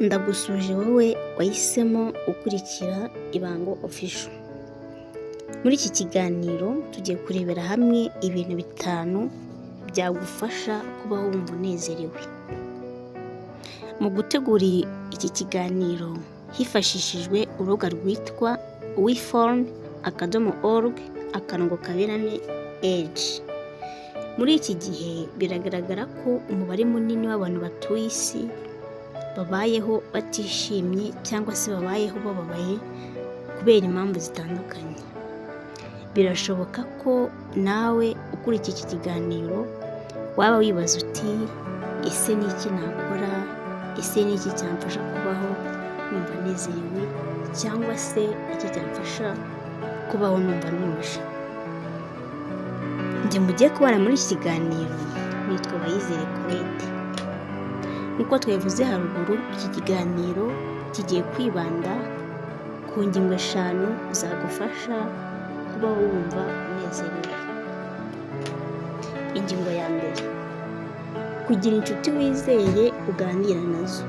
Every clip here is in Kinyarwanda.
Ndagusuje wowe wahisemo gukurikira Ibango Official. Muri iki kiganiro tugiye kurebera hamwe ibintu 5 byagufasha kuba wumva unezerewe. Mu gutegura iki kiganiro hifashishijwe urubuga rwitwa weform.org/age. Muri iki gihe biragaragara ko umubare munini w'abantu batuye isi babayeho batishimye cyangwa se babayeho bababaye kubera impamvu zitandukanye. Birashoboka ko nawe ukurikiye iki kiganiro waba wibaza uti ese ni iki nakora, ese ni iki cyamfasha kubaho numva nezerewe, cyangwa se iki cyamfasha kubaho numva ntuje. Njye mugiye kubana muri iki kiganiro nitwa Bayizere Colette. Nkuko twabivuze haruguru, iki kiganiro kigiye kwibanda ku ngingo 5 zagufasha kuba wumva unezerewe. Ingingo ya mbere: kugira inshuti wizeye uganira nazo.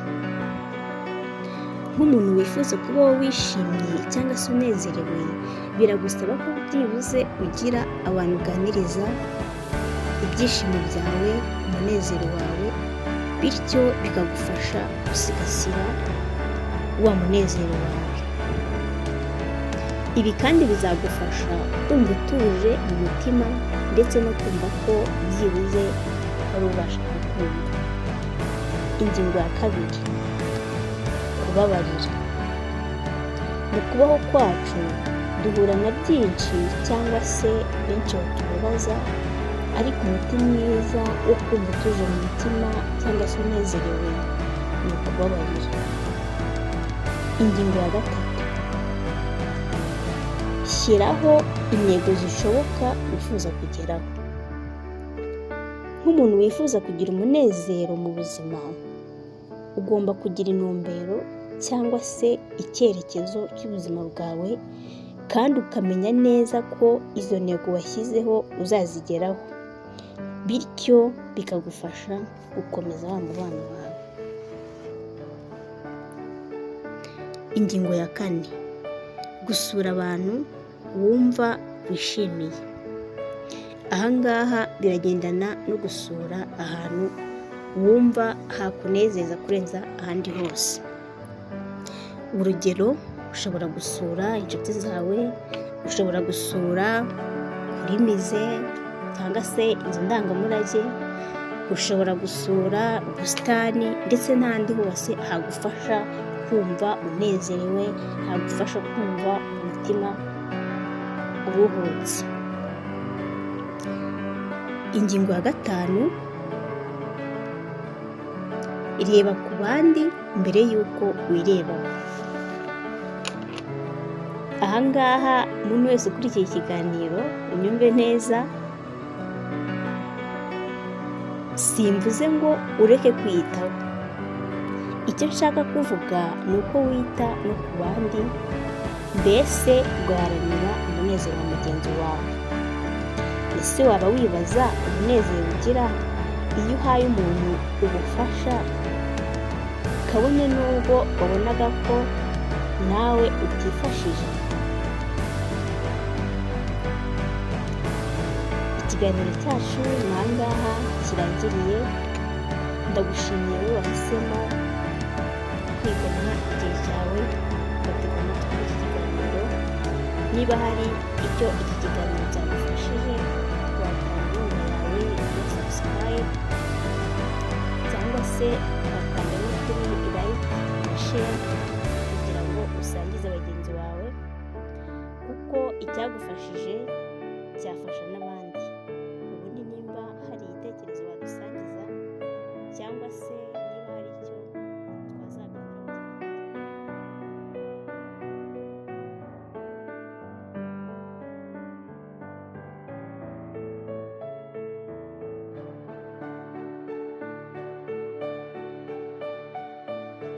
Nk'umuntu wifuza kubaho wishimye cyangwa se unezerewe, biragusaba ko byibuze ugira abantu uganiriza ibyishimo byawe, umunezero wawe, bityo bikagufasha gusigasira wa munezero wawe. Ibi kandi bizagufasha kumva utuje mu mutima ndetse no kumva ko byibuze wari ubasha gukunda. Ingingo ya kabiri: kubabarira. Mu kubaho kwacu duhura na byinshi cyangwa se benshi batubabaza, ariko umuti mwiza wo kumva utuje mu mutima cyangwa se unezerewe ni ukubabarira. Ingingo ya gatatu: shyiraho intego zishoboka wifuza kugeraho. Nk'umuntu wifuza kugira umunezero mu buzima, ugomba kugira intumbero cyangwa se icyerekezo cy'ubuzima bwawe, kandi ukamenya neza ko izo ntego washyizeho uzazigeraho, bityo bikagufasha gukomeza wa mubano wawe. Ingingo ya 4: gusura abantu wumva wishimiye. Ahangaha biragendana no gusura ahantu wumva hakunezeza kurenza ahandi hose. Urugero, ushobora gusura inshuti zawe, ushobora gusura kuri mize cyangwa se inzu ndangamurage, ushobora gusura ubusitani ndetse n'ahandi hose hagufasha kumva unezerewe, hagufasha kumva umutima uruhutse. Ingingo ya 5: ireba ku bandi mbere y'uko wirebaho. Ahangaha umuntu wese ukurikiye ikiganiro unyumve neza, simvuze ngo ureke kwiyitaho. Icyo nshaka kuvuga ni uko wita no ku bandi, mbese ugaharanira umunezero wa mugenzi wawe. Ese waba wibaza umunezero ugira iyo uhaye umuntu ubufasha, kabone n'ubwo wabonaga ko nawe utifashije? Ikiganiro cyacu n'ahangaha kirangiriye. Ndagushimiye wowe wahisemo kwigomwa igihe cyawe ugatega amatwi iki kiganiro. Niba hari icyo iki kiganiro cyagufashije, wakanda inkunga yawe ya subscribe cyangwa se wakanda no kuri like na share kugira ngo usangize bagenzi bawe, kuko icyagufashije cyafasha n'abandi.